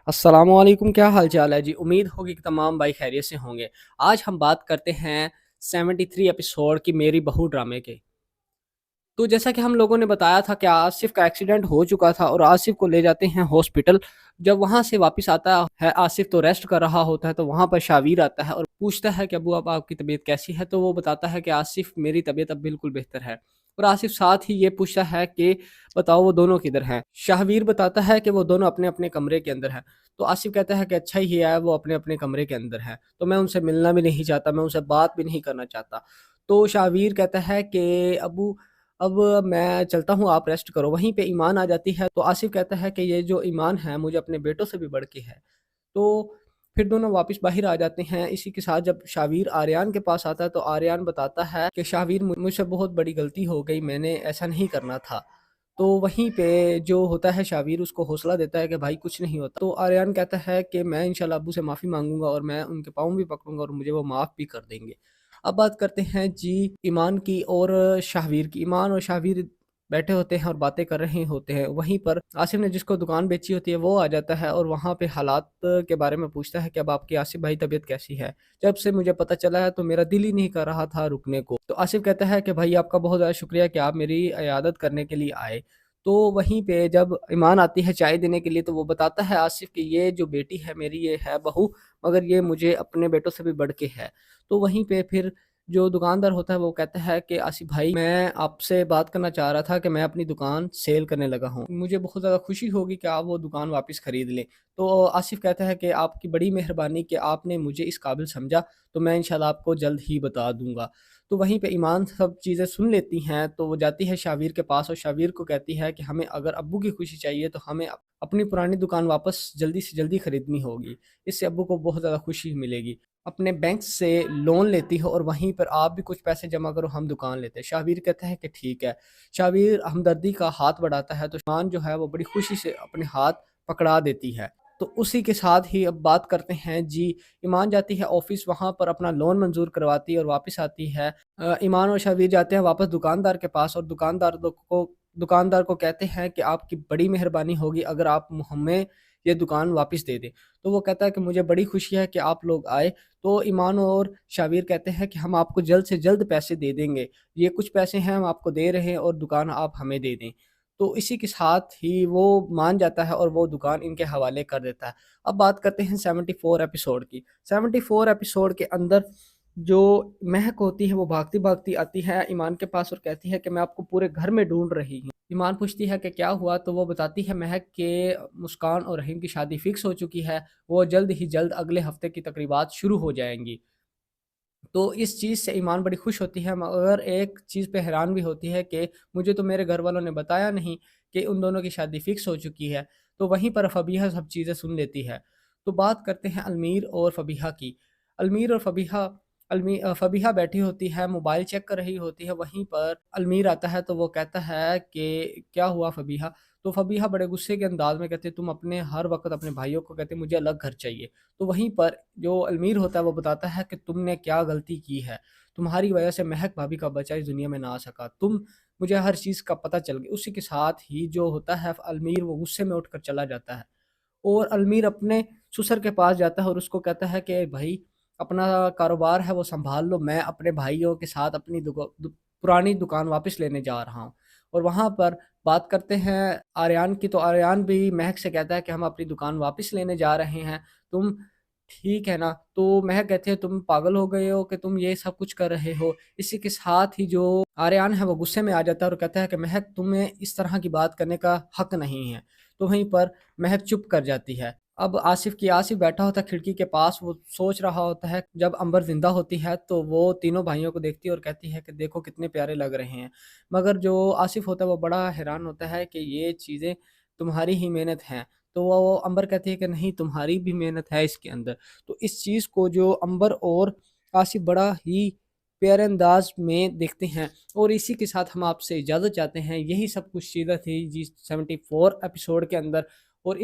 अस्सलामुअलैकुम, क्या हाल चाल है जी। उम्मीद होगी कि तमाम भाई खैरियत से होंगे। आज हम बात करते हैं 73 एपिसोड की मेरी बहू ड्रामे के। तो जैसा कि हम लोगों ने बताया था कि आसिफ का एक्सीडेंट हो चुका था और आसिफ को ले जाते हैं हॉस्पिटल। जब वहां से वापस आता है आसिफ तो रेस्ट कर रहा होता है, तो वहां पर शावीर आता है और पूछता है कि अबू अब आपकी तबीयत कैसी है। तो वो बताता है कि आसिफ मेरी तबीयत अब बिल्कुल बेहतर है। और आसिफ साथ ही ये पूछता है कि बताओ वो दोनों किधर हैं। शाहवीर बताता है कि वो दोनों अपने अपने कमरे के अंदर हैं। तो आसिफ कहता है कि अच्छा ही है, वो अपने अपने कमरे के अंदर है, तो मैं उनसे मिलना भी नहीं चाहता, मैं उनसे बात भी नहीं करना चाहता। तो शाहवीर कहता है कि अबू अब मैं चलता हूँ, आप रेस्ट करो। वहीं पे ईमान आ जाती है, तो आसिफ कहता है कि ये जो ईमान है मुझे अपने बेटों से भी बढ़ के है। तो फिर दोनों वापस बाहर आ जाते हैं। इसी के साथ जब शावीर आर्यान के पास आता है, तो आर्यान बताता है कि शावीर मुझसे बहुत बड़ी गलती हो गई, मैंने ऐसा नहीं करना था। तो वहीं पे जो होता है शावीर उसको हौसला देता है कि भाई कुछ नहीं होता। तो आर्यान कहता है कि मैं इंशाल्लाह अब्बू से माफ़ी मांगूंगा और मैं उनके पाँव भी पकड़ूंगा और मुझे वो माफ़ भी कर देंगे। अब बात करते हैं जी ईमान की और शाहवीर की। ईमान और शाहवीर बैठे होते हैं और बातें कर रहे होते हैं। वहीं पर आसिफ ने जिसको दुकान बेची होती है वो आ जाता है और वहाँ पे हालात के बारे में पूछता है कि अब आपकी आसिफ भाई तबीयत कैसी है? जब से मुझे पता चला है तो मेरा दिल ही नहीं कर रहा था रुकने को। तो आसिफ कहता है कि भाई आपका बहुत ज़्यादा शुक्रिया कि आप मेरी इयादत करने के लिए आए। तो वहीं पे जब ईमान आती है चाय देने के लिए, तो वो बताता है आसिफ कि ये जो बेटी है मेरी, ये है बहू, मगर ये मुझे अपने बेटों से भी बढ़ के है। तो वहीं पे फिर जो दुकानदार होता है वो कहता है कि आसिफ भाई, मैं आपसे बात करना चाह रहा था कि मैं अपनी दुकान सेल करने लगा हूँ। मुझे बहुत ज़्यादा खुशी होगी कि आप वो दुकान वापस खरीद लें। तो आसिफ कहता है कि आपकी बड़ी मेहरबानी कि आपने मुझे इस काबिल समझा, तो मैं इंशाल्लाह आपको जल्द ही बता दूँगा। तो वहीं पे ईमान सब चीज़ें सुन लेती हैं, तो वो जाती है शावीर के पास और शावीर को कहती है कि हमें अगर अब्बू की खुशी चाहिए तो हमें अपनी पुरानी दुकान वापस जल्दी से जल्दी खरीदनी होगी। इससे अब्बू को बहुत ज़्यादा खुशी मिलेगी। अपने बैंक से लोन लेती हो और वहीं पर आप भी कुछ पैसे जमा करो, हम दुकान लेते हैं। शाहवीर कहता है कि ठीक है। शाहवीर हमदर्दी का हाथ बढ़ाता है, तो ईमान जो है वो बड़ी खुशी से अपने हाथ पकड़ा देती है। तो उसी के साथ ही अब बात करते हैं जी, ईमान जाती है ऑफिस, वहाँ पर अपना लोन मंजूर करवाती है और वापस आती है। ईमान और शाहवीर जाते हैं वापस दुकानदार के पास और दुकानदार को कहते हैं कि आपकी बड़ी मेहरबानी होगी अगर आप हमें ये दुकान वापस दे दें। तो वो कहता है कि मुझे बड़ी खुशी है कि आप लोग आए। तो ईमान और शावीर कहते हैं कि हम आपको जल्द से जल्द पैसे दे देंगे। ये कुछ पैसे हैं हम आपको दे रहे हैं और दुकान आप हमें दे दें। तो इसी के साथ ही वो मान जाता है और वो दुकान इनके हवाले कर देता है। अब बात करते हैं 74 एपिसोड की। 74 एपिसोड के अंदर जो महक होती है वो भागती-भागती आती है ईमान के पास और कहती है कि मैं आपको पूरे घर में ढूँढ रही हूँ। ईमान पूछती है कि क्या हुआ? तो वो बताती है महक कि मुस्कान और रहीम की शादी फिक्स हो चुकी है। वो जल्द ही जल्द अगले हफ्ते की तकरीबात शुरू हो जाएँगी। तो इस चीज़ से ईमान बड़ी खुश होती है, मगर एक चीज़ पे हैरान भी होती है कि मुझे तो मेरे घर वालों ने बताया नहीं कि उन दोनों की शादी फिक्स हो चुकी है। तो वहीं पर फ़बीहा सब चीज़ें सुन लेती है। तो बात करते हैं अलमीर और फ़बीहा की। अलमीर और फ़बीहा फ़बीहा बैठी होती है, मोबाइल चेक कर रही होती है, वहीं पर अलमीर आता है तो वो कहता है कि क्या हुआ फ़बीहा? तो फ़बीहा बड़े गुस्से के अंदाज़ में कहती है, तुम अपने हर वक़्त अपने भाइयों को कहते मुझे अलग घर चाहिए। तो वहीं पर जो अलमीर होता है वो बताता है कि तुमने क्या गलती की है? तुम्हारी वजह से महक भाभी का बच्चा इस दुनिया में ना आ सका। मुझे हर चीज़ का पता चल गया। उसी के साथ ही जो होता है अलमीर वो गुस्से में उठकर चला जाता है और अलमीर अपने ससुर के पास जाता है और उसको कहता है कि भाई अपना कारोबार है वो सँभाल लो, मैं अपने भाइयों के साथ अपनी पुरानी दुकान वापस लेने जा रहा हूँ। और वहाँ पर बात करते हैं आर्यान की, तो आर्यान भी महक से कहता है कि हम अपनी दुकान वापस लेने जा रहे हैं, तुम ठीक है ना? तो महक कहती है तुम पागल हो गए हो कि तुम ये सब कुछ कर रहे हो। इसी के साथ ही जो आर्यान है वो गुस्से में आ जाता है और कहता है कि महक तुम्हें इस तरह की बात करने का हक नहीं है। तो वहीं पर महक चुप कर जाती है। अब आसिफ बैठा होता है खिड़की के पास, वो सोच रहा होता है जब अंबर ज़िंदा होती है तो वो तीनों भाइयों को देखती है और कहती है कि देखो कितने प्यारे लग रहे हैं। मगर जो आसिफ होता है वो बड़ा हैरान होता है कि ये चीज़ें तुम्हारी ही मेहनत हैं। तो वो अंबर कहती है कि नहीं, तुम्हारी भी मेहनत है इसके अंदर। तो इस चीज़ को जो अंबर और आसिफ बड़ा ही प्यारे अंदाज़ में देखते हैं और इसी के साथ हम आपसे इजाज़त चाहते हैं। यही सब कुछ चीज़ें थी जी 74 एपिसोड के अंदर। और इन